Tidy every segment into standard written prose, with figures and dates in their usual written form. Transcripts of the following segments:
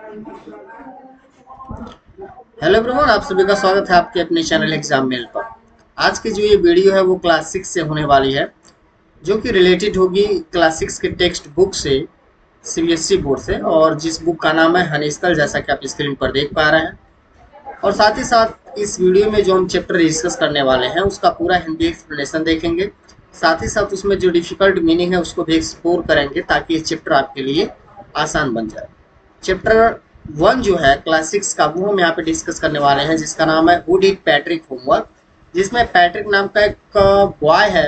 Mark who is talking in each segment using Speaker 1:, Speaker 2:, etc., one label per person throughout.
Speaker 1: Hello everyone, आप सभी का स्वागत है आपके अपने चैनल एग्जाम मेल पर। आज की जो ये वीडियो है वो क्लास 6 से होने वाली है, जो कि रिलेटेड होगी क्लास 6 के टेक्स्ट बुक से, सीबीएसई बोर्ड से। और जिस बुक का नाम है हनीस्कल, जैसा कि आप स्क्रीन पर देख पा रहे हैं। और साथ ही साथ इस वीडियो में जो हम चैप्टर डिस्कस करने वाले हैं उसका पूरा हिंदी एक्सप्लेनेशन देखेंगे। साथ ही साथ उसमें जो डिफिकल्ट मीनिंग है उसको भी एक्सप्लोर करेंगे, ताकि ये चैप्टर आपके लिए आसान बन जाए। चैप्टर 1 जो है क्लास 6 का, वो हम यहाँ पे डिस्कस करने वाले हैं, जिसका नाम है हु डिड पैट्रिक होमवर्क। जिसमें पैट्रिक नाम का एक बॉय है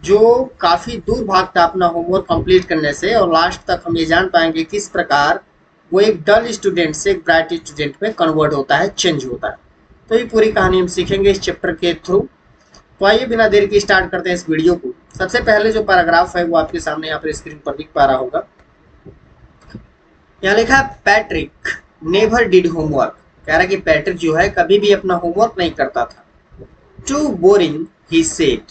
Speaker 1: जो काफी दूर भागता है अपना होमवर्क कंप्लीट करने से, और लास्ट तक हम ये जान पाएंगे किस प्रकार वो एक डल स्टूडेंट से एक ब्राइट स्टूडेंट में कन्वर्ट होता है, चेंज होता है। तो ये पूरी कहानी हम सीखेंगे इस चैप्टर के थ्रू। तो आइए बिना देर के स्टार्ट करते हैं इस वीडियो को। सबसे पहले जो पैराग्राफ है वो आपके सामने यहाँ पर स्क्रीन पर दिख पा रहा होगा। यहाँ लिखा है पैट्रिक नेवर डिड होमवर्क। कह रहा है कि पैट्रिक जो है कभी भी अपना होमवर्क नहीं करता था। टू बोरिंग ही सेड,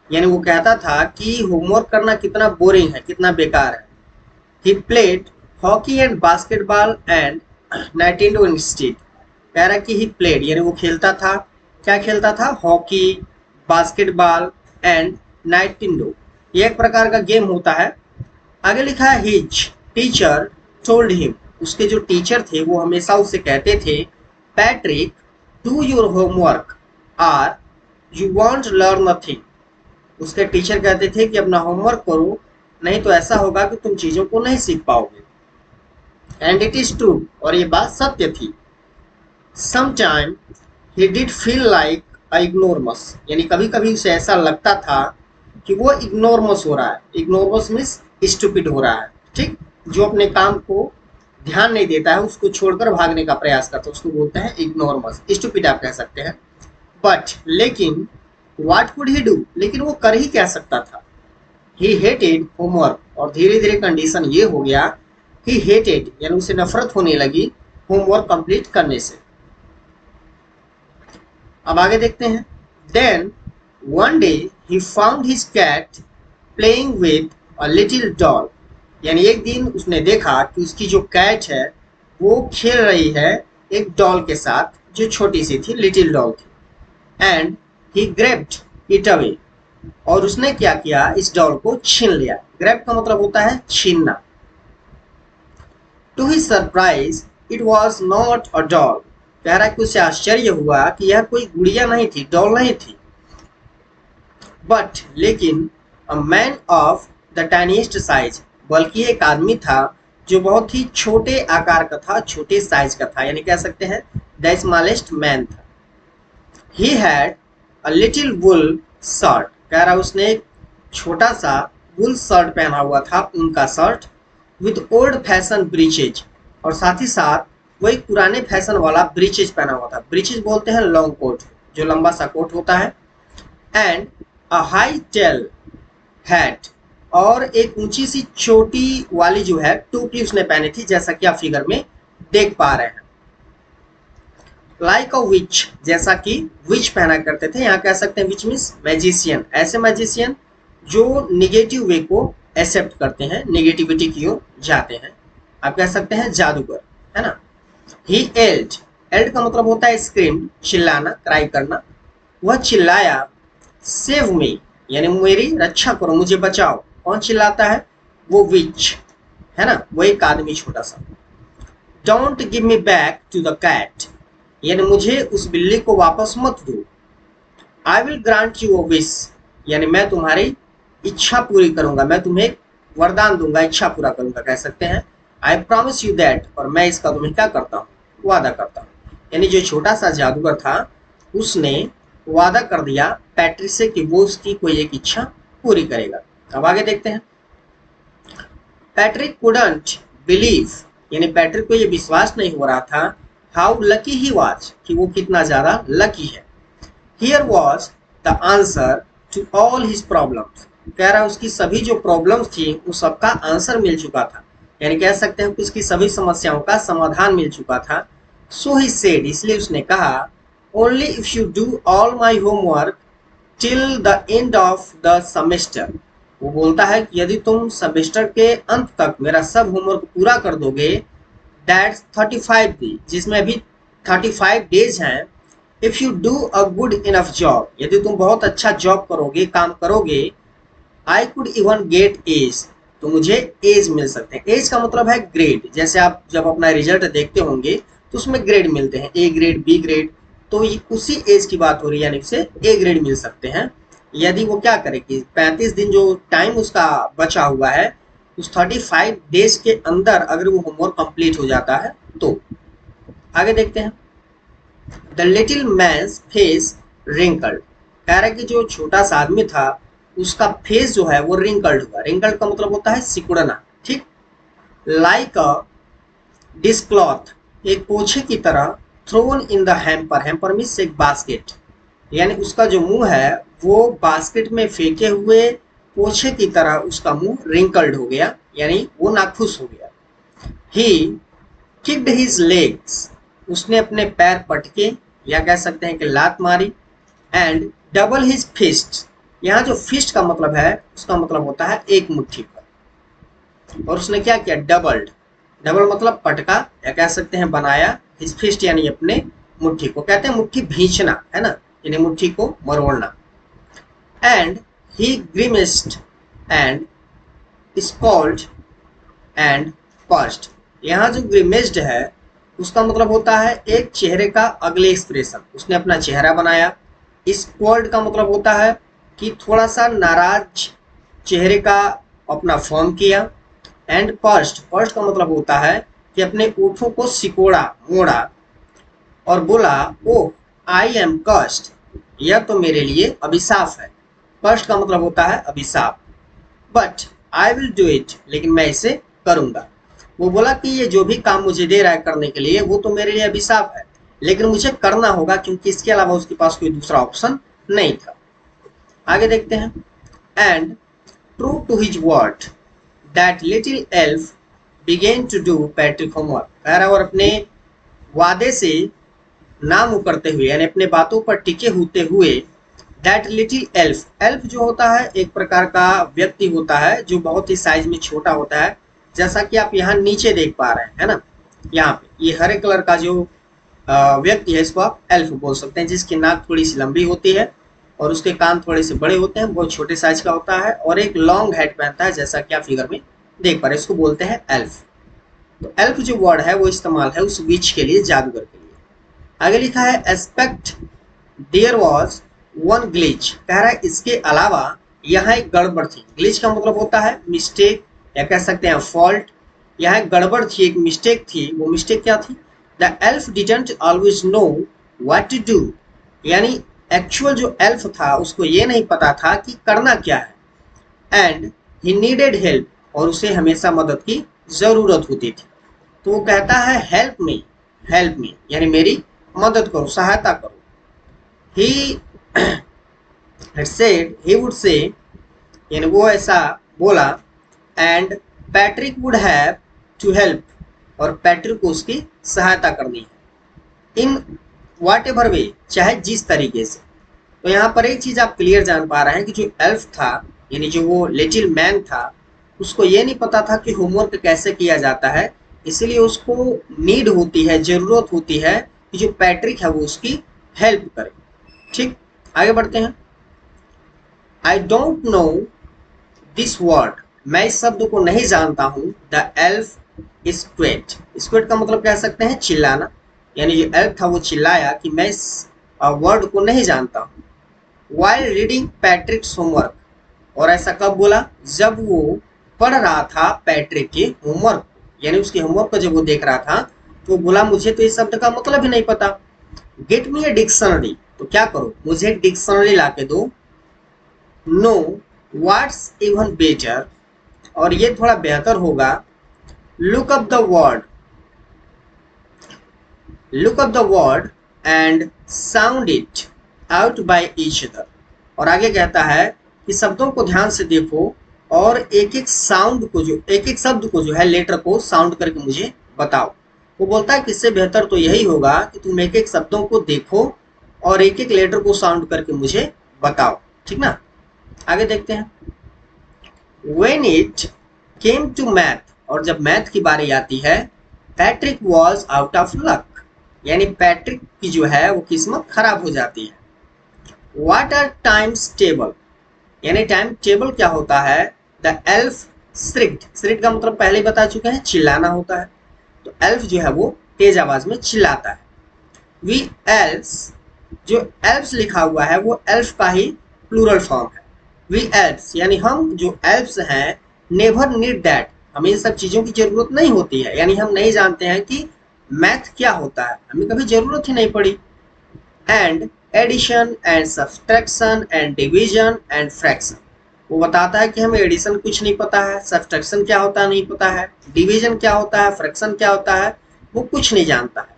Speaker 1: यानी वो कहता था कि होमवर्क करना कितना बोरिंग है, कितना बेकार है। He played hockey and basketball and Nintendo instead. कह रहा है कि ही प्लेड यानी वो खेलता था। क्या खेलता था? Hockey, basketball and Nintendo. ये एक प्रकार का गेम होता है। आगे लिखा है हिज टीचर टोल्ड हिम। उसके जो टीचर थे वो हमेशा उससे कहते थे, Patrick do your homework or you won't learn nothing. उसके टीचर कहते थे कि अपना होमवर्क करो, नहीं तो ऐसा होगा कि तुम चीजों को नहीं सीख पाओगे। एंड इट इज ट्रू, और ये बात सत्य थी। Sometime he did feel like a ignoramus, यानी कभी कभी उसे ऐसा लगता था कि वो इग्नोरमस हो रहा है। इग्नोरमस मीन्स स्टूपिड हो रहा है, ठीक। जो अपने काम को ध्यान नहीं देता है, उसको छोड़कर भागने का प्रयास करता है, उसको बोलते हैं इग्नोरमस, स्टूपिड आप कह सकते हैं। बट लेकिन व्हाट कुड ही डू, लेकिन वो कर ही क्या सकता था। ही हेटेड होमवर्क, और धीरे धीरे कंडीशन ये हो गया, ही हेटेड यानी उसे नफरत होने लगी होमवर्क कंप्लीट करने से। अब आगे देखते हैं। Then one day he found his cat playing with a little doll, यानी एक दिन उसने देखा कि उसकी जो कैट है वो खेल रही है एक डॉल के साथ, जो छोटी सी थी, लिटिल डॉल थी। And he grabbed it away, और उसने क्या किया, इस डॉल को छीन लिया। ग्रैब का मतलब होता है छीनना। To his surprise it was not a doll. कह रहा है कि उसे आश्चर्य हुआ कि यह कोई गुड़िया नहीं थी, डॉल नहीं थी। बट लेकिन a man of the tiniest size, बल्कि एक आदमी था जो बहुत ही छोटे आकार का था, छोटे साइज का था, यानी कह सकते हैं द स्मॉलेस्ट मैन था। He had a little wool shirt. कह रहा उसने एक छोटा सा वुल शर्ट पहना हुआ था, उनका shirt, with old fashion breaches, और साथ ही साथ वो एक पुराने फैशन वाला ब्रीचेज पहना हुआ था। ब्रीचेज बोलते हैं लॉन्ग कोट, जो लंबा सा कोट होता है। And a high tall hat, और एक ऊंची सी चोटी वाली जो है टोपी उसने पहनी थी, जैसा कि आप फिगर में देख पा रहे हैं। लाइक अ विच, जैसा कि विच पहना करते थे। यहाँ कह सकते हैं विच मीन्स मैजिशियन, ऐसे मैजिशियन जो निगेटिव वे को एक्सेप्ट करते हैं, नेगेटिविटी की ओर जाते हैं। आप कह सकते हैं जादूगर, है ना। ही एल्ड, एल्ड का मतलब होता है स्क्रीम, चिल्लाना, क्राई करना। वह चिल्लाया, सेव मी, यानी मेरी रक्षा करो, मुझे बचाओ। कौन चिल्लाता है? वो विच, है ना, वो एक आदमी छोटा सा। Don't give me back to the cat, यानी मुझे उस बिल्ली को वापस मत दो। I will grant you a wish, यानी मैं तुम्हारी इच्छा पूरी करूंगा, मैं तुम्हें वरदान दूंगा, इच्छा पूरा करूंगा, कह सकते हैं। आई प्रॉमिस यू दैट, और मैं इसका तुम्हें क्या करता हूँ, वादा करता हूँ। यानी जो छोटा सा जादूगर था उसने वादा कर दिया पैट्रिक से कि वो उसकी कोई एक इच्छा पूरी करेगा। अब आगे देखते हैं। पैट्रिक कुडंट बिलीव, यानी पैट्रिक को ये विश्वास नहीं हो रहा था, हाउ लकी ही वाज, कि वो कितना ज्यादा लकी है। Here was the answer to all his problems. कह रहा है उसकी सभी जो प्रॉब्लम्स थी उस सबका आंसर मिल चुका था, यानी कह सकते हैं कि उसकी सभी समस्याओं का समाधान मिल चुका था। सो ही सेड, इसलिए उसने कहा, only if you do all my homework till the end of the semester. वो बोलता है कि यदि तुम सेमेस्टर के अंत तक मेरा सब होमवर्क पूरा कर दोगे, दैट्स 35 डेज, जिसमें अभी 35 डेज हैं। If you do a good enough job, यदि तुम बहुत अच्छा जॉब करोगे, काम करोगे, I could even get A's, तो मुझे एज मिल सकते हैं। एज का मतलब है ग्रेड। जैसे आप जब अपना रिजल्ट देखते होंगे तो उसमें ग्रेड मिलते हैं, ए ग्रेड, बी ग्रेड, तो ये उसी एज की बात हो रही है, यानी उसे ए ग्रेड मिल सकते हैं यदि वो क्या करे कि 35 दिन जो टाइम उसका बचा हुआ है, उस 35 डेज के अंदर अगर वो होमवर्क कंप्लीट हो जाता है तो। आगे देखते हैं। The little man's face wrinkled, कह रहा है कि जो छोटा सा आदमी था उसका फेस जो है वो रिंकल्ड हुआ। रिंकल्ड का मतलब होता है सिकुड़ना, ठीक। लाइक अ डिस्क्लॉथ, एक पोछे की तरह। Thrown in the hamper, hamper means एक बास्केट, यानी उसका जो मुंह है वो बास्केट में फेंके हुए पोछे की तरह उसका मुंह रिंकल्ड हो गया, यानी वो नाखुश हो गया। ही किक्ड हिज लेग्स, उसने अपने पैर पटके या कह सकते हैं कि लात मारी। एंड डबल हिज फिस्ट, यहाँ जो फिस्ट का मतलब है उसका मतलब होता है एक मुट्ठी पर, और उसने क्या किया, डबल्ड। डबल मतलब पटका या कह सकते हैं बनाया। हिज फिस्ट यानी अपने मुट्ठी को, कहते हैं मुट्ठी भींचना, है ना, यानी मुट्ठी को मरोड़ना। And he grimaced and scowled and pursed, यहाँ जो ग्रिमेस्ड है उसका मतलब होता है एक चेहरे का अगले एक्सप्रेशन, उसने अपना चेहरा बनाया। स्क्वॉल्ड का मतलब होता है कि थोड़ा सा नाराज चेहरे का अपना फॉर्म किया। एंड पर्स्ट, पर्स्ट का मतलब होता है कि अपने ओठों को सिकोड़ा, मोड़ा और बोला, ओह आई एम कस्ट, यह तो मेरे लिए अभिशाप है। पर्स्ट का मतलब होता है अभिशाप। But I will do it, लेकिन मैं इसे करूंगा। वो बोला कि ये जो भी काम मुझे दे रहा है करने के लिए वो तो मेरे लिए अभिशाप है, लेकिन मुझे करना होगा क्योंकि इसके अलावा उसके पास कोई दूसरा ऑप्शन नहीं था। आगे देखते हैं। And true to his word that little elf began to do Patrick homework, कह रहा है और अपने वादे से ना मुंह करते हुए, यानी अपने बातों पर टिके होते हुए, दैट लिटिल एल्फ, एल्फ जो होता है एक प्रकार का व्यक्ति होता है जो बहुत ही साइज में छोटा होता है, जैसा कि आप यहाँ नीचे देख पा रहे हैं, है ना। यहाँ पे ये हरे कलर का जो व्यक्ति है इसको आप एल्फ बोल सकते हैं, जिसकी नाक थोड़ी सी लंबी होती है और उसके कान थोड़े से बड़े होते हैं, बहुत छोटे साइज का होता है और एक लॉन्ग हेड पहनता है, जैसा कि आप फिगर में देख पा रहे हैं। इसको बोलते हैं एल्फ। तो एल्फ जो वर्ड है वो इस्तेमाल है उस विच के लिए, जादूगर के लिए। आगे लिखा है except there was one glitch, कह रहा है इसके अलावा यहाँ एक गड़बड़ थी। ग्लिच का मतलब होता है मिस्टेक या कह सकते हैं फॉल्ट। यहाँ एक गड़बड़ थी, एक मिस्टेक थी। वो मिस्टेक क्या थी? The elf didn't always know what to do, यानी एक्चुअल जो एल्फ था उसको ये नहीं पता था कि करना क्या है। एंड ही नीडेड हेल्प, और उसे हमेशा मदद की जरूरत होती थी। तो वो कहता है हेल्प मी यानी मेरी मदद करो, सहायता करो। ही had said, he would say, यानी वो ऐसा बोला। And Patrick would have to help, और पैट्रिक को उसकी सहायता करनी है। इन वाट एवर वे, चाहे जिस तरीके से। तो यहाँ पर एक चीज आप क्लियर जान पा रहे हैं कि जो एल्फ था यानी जो वो लिटिल मैन था, उसको ये नहीं पता था कि होमवर्क कैसे किया जाता है, इसलिए उसको नीड होती है, जरूरत होती है कि जो पैट्रिक है वो उसकी हेल्प करे। ठीक, आगे बढ़ते हैं। I don't know this word, मैं इस शब्द को नहीं जानता हूँ। द एल्फ स्क्वेट, स्क्वेट का मतलब कह सकते हैं चिल्लाना, यानी जो एल्फ था वो चिल्लाया कि मैं इस वर्ड को नहीं जानता हूँ। वाइल रीडिंग पैट्रिक्स होमवर्क, और ऐसा कब बोला? जब वो पढ़ रहा था पैट्रिक के होमवर्क, यानी उसके होमवर्क को जब वो देख रहा था तो बोला मुझे तो इस शब्द का मतलब ही नहीं पता। गेट मी ए डिक्शनरी, तो क्या करो, मुझे डिक्शनरी ला के दो। नो व्हाट्स इवन बेटर, और ये थोड़ा बेहतर होगा। Look up the word, look up the word and sound it out by each other, और आगे कहता है कि शब्दों को ध्यान से देखो और एक एक साउंड को, जो एक एक शब्द को जो है लेटर को साउंड करके मुझे बताओ। वो बोलता है कि इससे बेहतर तो यही होगा कि तुम एक एक शब्दों को देखो और एक एक लेटर को साउंड करके मुझे बताओ, ठीक ना। आगे देखते हैं। When it came to math, और जब मैथ की बारी आती है, Patrick was out of luck, यानी पैट्रिक की जो है वो किस्मत खराब हो जाती है। व्हाट आर टाइम्स टेबल, यानी टाइम टेबल क्या होता है। द एल्फ श्रिक्ड, श्रिक्ड का मतलब पहले ही बता चुके हैं, चिल्लाना होता है। तो एल्फ जो है वो तेज आवाज में चिल्लाता है। वी एल्फ्स, जो एल्फ्स लिखा हुआ है वो एल्फ का ही प्लूरल फॉर्म है। वी एल्फ्स यानी हम जो एल्फ्स हैं, नेवर नीड दैट, हमें इन सब चीजों की जरूरत नहीं होती है, यानी हम नहीं जानते हैं कि मैथ क्या होता है, हमें कभी जरूरत ही नहीं पड़ी। And addition and subtraction and division and fraction, वो बताता है कि हमें एडिशन कुछ नहीं पता है, सब्सट्रैक्शन क्या होता है नहीं पता है, डिवीजन क्या होता है, फ्रैक्शन क्या होता है वो कुछ नहीं जानता है।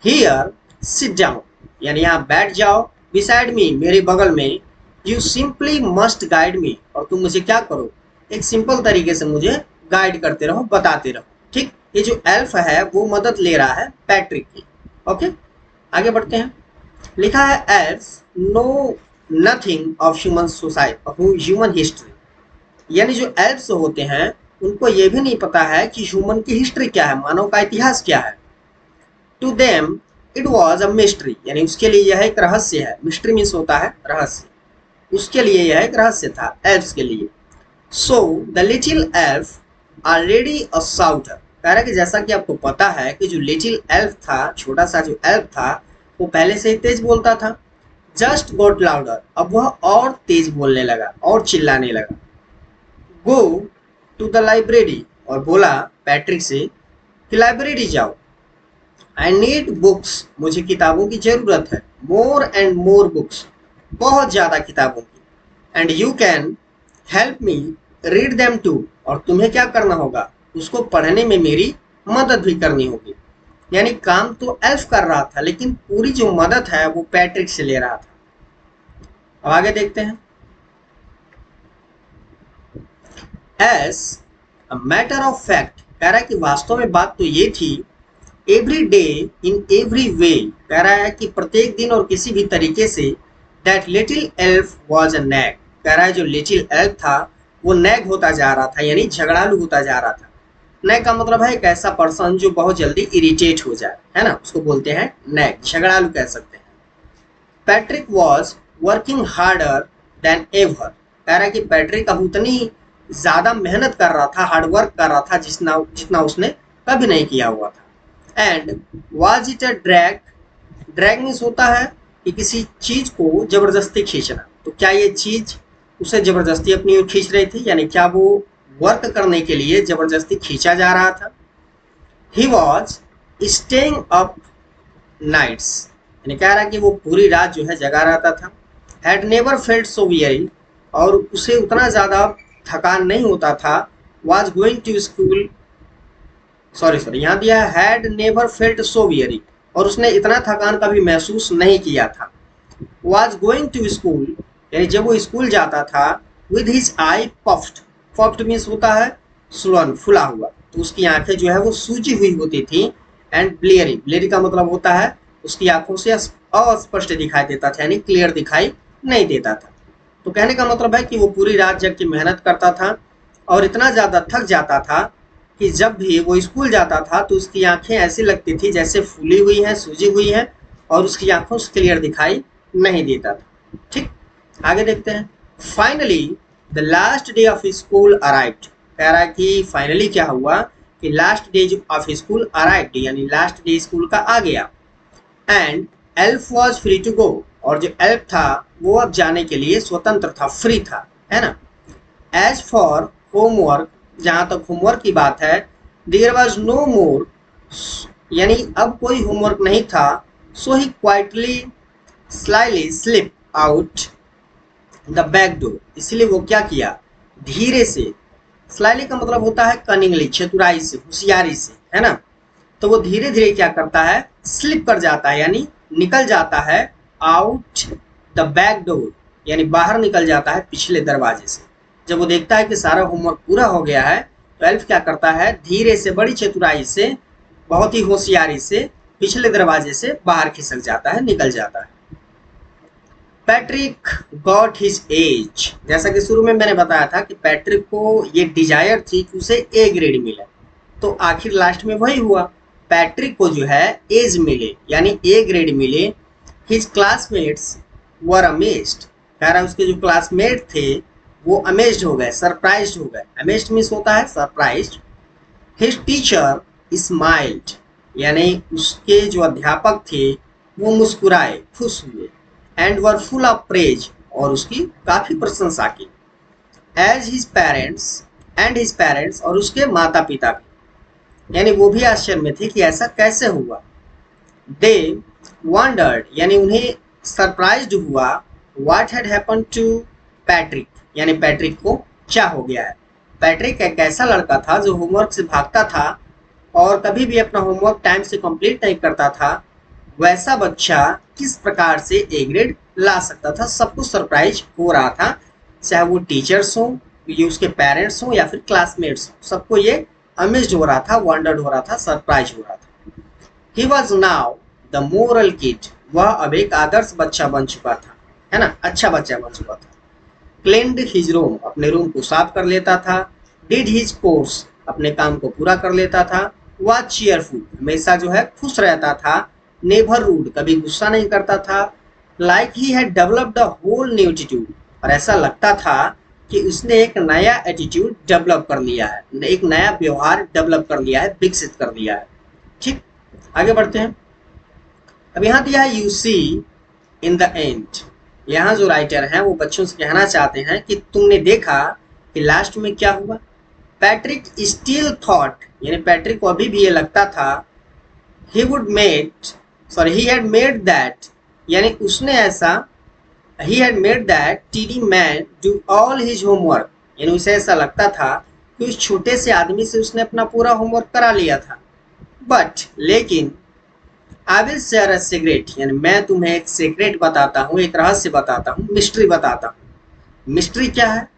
Speaker 1: हियर सिट डाउन, यानी यहाँ बैठ जाओ, बिसाइड मी, मेरे बगल में। You simply must guide me, और तुम मुझे क्या करो, एक सिंपल तरीके से मुझे गाइड करते रहो, बताते रहो। ठीक, ये जो एल्फ है वो मदद ले रहा है पैट्रिक की। ओके, आगे बढ़ते हैं। लिखा है elves know nothing of human society, human history, यानी जो एल्फ्स होते हैं उनको ये भी नहीं पता है कि ह्यूमन की हिस्ट्री क्या है, मानव का इतिहास क्या है। To them it was a mystery, यानी उसके लिए यह एक रहस्य है। मिस्ट्री मीन्स होता है रहस्य, उसके लिए यह एक रहस्य था एल्फ्स के लिए। So the little elf already अ शाउटर, कह रहा है कि जैसा कि आपको पता है कि जो लिटिल एल्फ था, छोटा सा जो एल्फ था, वो पहले से ही तेज बोलता था। जस्ट गॉट लाउडर, अब वह और तेज बोलने लगा और चिल्लाने लगा। गो टू द लाइब्रेरी, और बोला पैट्रिक से कि लाइब्रेरी जाओ। आई नीड बुक्स, मुझे किताबों की जरूरत है। मोर एंड मोर बुक्स, बहुत ज्यादा किताबों की। And you can help me read them too, और तुम्हें क्या करना होगा, उसको पढ़ने में मेरी मदद भी करनी होगी। यानी काम तो एल्फ कर रहा था, लेकिन पूरी जो मदद है वो पैट्रिक से ले रहा था। अब आगे देखते हैं। As a matter of fact, कह रहा है कि वास्तव में बात तो ये थी। Every day in every way, कह रहा है कि प्रत्येक दिन और किसी भी तरीके से। That little elf was a nag, कह रहा है जो लिटिल एल्फ था वो नैग होता जा रहा था, यानी झगड़ालू होता जा रहा था। नैग का मतलब है एक ऐसा पर्सन जो बहुत जल्दी इरिटेट हो जाए, है ना, उसको बोलते हैं नैग, झगड़ालू कह सकते हैं। Patrick was working harder than ever, कह रहा है कि पैट्रिक अब उतनी ज्यादा मेहनत कर रहा था, हार्डवर्क कर रहा था जितना उसने कभी नहीं किया हुआ था। And was it a drag, drag means होता है कि किसी चीज को जबरदस्ती खींचना, तो क्या ये चीज उसे जबरदस्ती अपनी ओर खींच रही थी, यानी क्या वो वर्क करने के लिए जबरदस्ती खींचा जा रहा था। He was staying up nights, यानी कह रहा है कि वो पूरी रात जो है जगा रहता था। Had never felt so weary, और उसे उतना ज्यादा थकान नहीं होता था। Was going to school, sorry यहाँ दिया had never felt so weary, और उसने इतना थकान कभी महसूस नहीं किया था। वॉज गोइंग टू स्कूल, यानी जब वो स्कूल जाता था। With his I puffed, puffed means होता है सुलन, फुला हुआ, तो उसकी आंखें जो है वो सूजी हुई होती थी। एंड ब्लेरी, ब्लेरी का मतलब होता है उसकी आंखों से अस्पष्ट दिखाई देता था, यानी क्लियर दिखाई नहीं देता था। तो कहने का मतलब है कि वो पूरी रात जग के मेहनत करता था और इतना ज्यादा थक जाता था कि जब भी वो स्कूल जाता था तो उसकी आंखें ऐसी लगती थी जैसे फूली हुई हैं, सूजी हुई हैं, और उसकी आंखों से क्लियर दिखाई नहीं देता था। ठीक, आगे देखते हैं। Finally the last day of school arrived, कह रहा है कि फाइनली क्या हुआ कि last day of school arrived, यानी लास्ट डे स्कूल का आ गया। And elf was free to go, और जो एल्फ था वो अब जाने के लिए स्वतंत्र था, फ्री था, है ना। एज फॉर होमवर्क, जहां तक होमवर्क की बात है, देयर वॉज नो मोर, यानी अब कोई होमवर्क नहीं था। So he quietly slyly slip out the back door, इसलिए वो क्या किया, धीरे से, स्लाइली का मतलब होता है कनिंगली, चतुराई से, होशियारी से, है ना। तो वो धीरे धीरे क्या करता है, स्लिप कर जाता है, यानी निकल जाता है आउट द बैक डोर, यानी बाहर निकल जाता है पिछले दरवाजे से। जब वो देखता है कि सारा होमवर्क पूरा हो गया है तो एल्फ क्या करता है, धीरे से, बड़ी चतुराई से, बहुत ही होशियारी से पिछले दरवाजे से बाहर खिसक जाता है, निकल जाता है। पैट्रिक गॉट हिज एज, जैसा कि शुरू में मैंने बताया था कि पैट्रिक को ये डिजायर थी कि उसे ए ग्रेड मिले, तो आखिर लास्ट में वही हुआ। पैट्रिक को जो है एज मिले यानी ए ग्रेड मिले, हिज क्लासमेट्स वर अमेज्ड, कह रहा है उसके जो क्लासमेट थे वो अमेज्ड हो गए, सरप्राइज्ड हो गए। अमेज्ड मीन्स होता है सरप्राइज्ड। हिज टीचर स्माइल्ड, यानी उसके जो अध्यापक थे वो मुस्कुराए, खुश हुए। And were full of praise, और उसकी काफी प्रशंसा की। As his parents and his parents, और उसके माता पिता भी, यानी वो भी आश्चर्य में थे कि ऐसा कैसे हुआ। दे वंडर्ड, यानी उन्हें सरप्राइज्ड हुआ। What had happened to Patrick, यानी पैट्रिक को क्या हो गया है। पैट्रिक एक ऐसा लड़का था जो होमवर्क से भागता था और कभी भी अपना होमवर्क टाइम से कंप्लीट नहीं करता था। वैसा बच्चा किस प्रकार से ए ग्रेड ला सकता था, सबको सरप्राइज हो रहा था, चाहे वो टीचर्स हो, ये उसके पेरेंट्स हो या फिर क्लासमेट्स हो, सबको ये अमेज्ड हो रहा था, वंडर्ड हो रहा था, सरप्राइज हो रहा था। He was now the moral kid, वह अब एक आदर्श बच्चा बन चुका था, है ना, अच्छा बच्चा बन चुका था। क्लीन्ड हिज रूम, अपने रूम को साफ कर लेता था। डिड हिज कोर्स, अपने काम को पूरा कर लेता था। वॉज चीयरफुल, हमेशा जो है खुश रहता था। नेवर रूड, कभी गुस्सा नहीं करता था। Like he had developed a whole new attitude, और ऐसा लगता था कि उसने एक नया एटीट्यूड डेवलप कर लिया है, एक नया व्यवहार डेवलप कर लिया है, विकसित कर लिया है। ठीक, आगे बढ़ते हैं। अब यहाँ दिया है you see in the end, यहाँ जो राइटर हैं वो बच्चों से कहना चाहते हैं कि तुमने देखा कि लास्ट में क्या हुआ। पैट्रिक स्टिल थॉट, यानी पैट्रिक को अभी भी ये लगता था, he had made that, यानी उसने ऐसा, he had made that teeny man do all his homework, यानी उसे ऐसा लगता था कि उस छोटे से आदमी से उसने अपना पूरा होमवर्क करा लिया था। बट लेकिन I will share a secret, यानी मैं तुम्हें एक सीक्रेट बताता हूँ, एक रहस्य बताता हूँ, मिस्ट्री बताता हूँ। मिस्ट्री क्या है?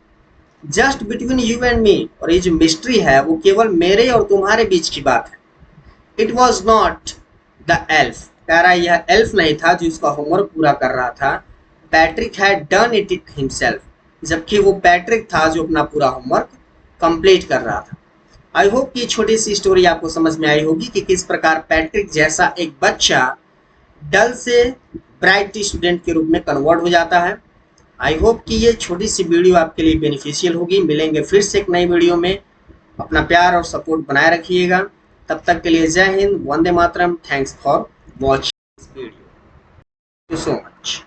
Speaker 1: Just between you and me, और ये जो मिस्ट्री है वो केवल मेरे और तुम्हारे बीच की बात है। It was not the elf, कह रहा है यह एल्फ नहीं था जो उसका होमवर्क पूरा कर रहा था। Patrick had done it himself, जबकि वो पैट्रिक था जो अपना पूरा होमवर्क कंप्लीट कर रहा था। आई होप कि छोटी सी स्टोरी आपको समझ में आई होगी कि किस प्रकार पैट्रिक जैसा एक बच्चा डल से ब्राइट स्टूडेंट के रूप में कन्वर्ट हो जाता है। आई होप कि ये छोटी सी वीडियो आपके लिए बेनिफिशियल होगी। मिलेंगे फिर से एक नई वीडियो में, अपना प्यार और सपोर्ट बनाए रखिएगा। तब तक के लिए जय हिंद, वंदे मातरम। Thanks for watching this video, thank you so much.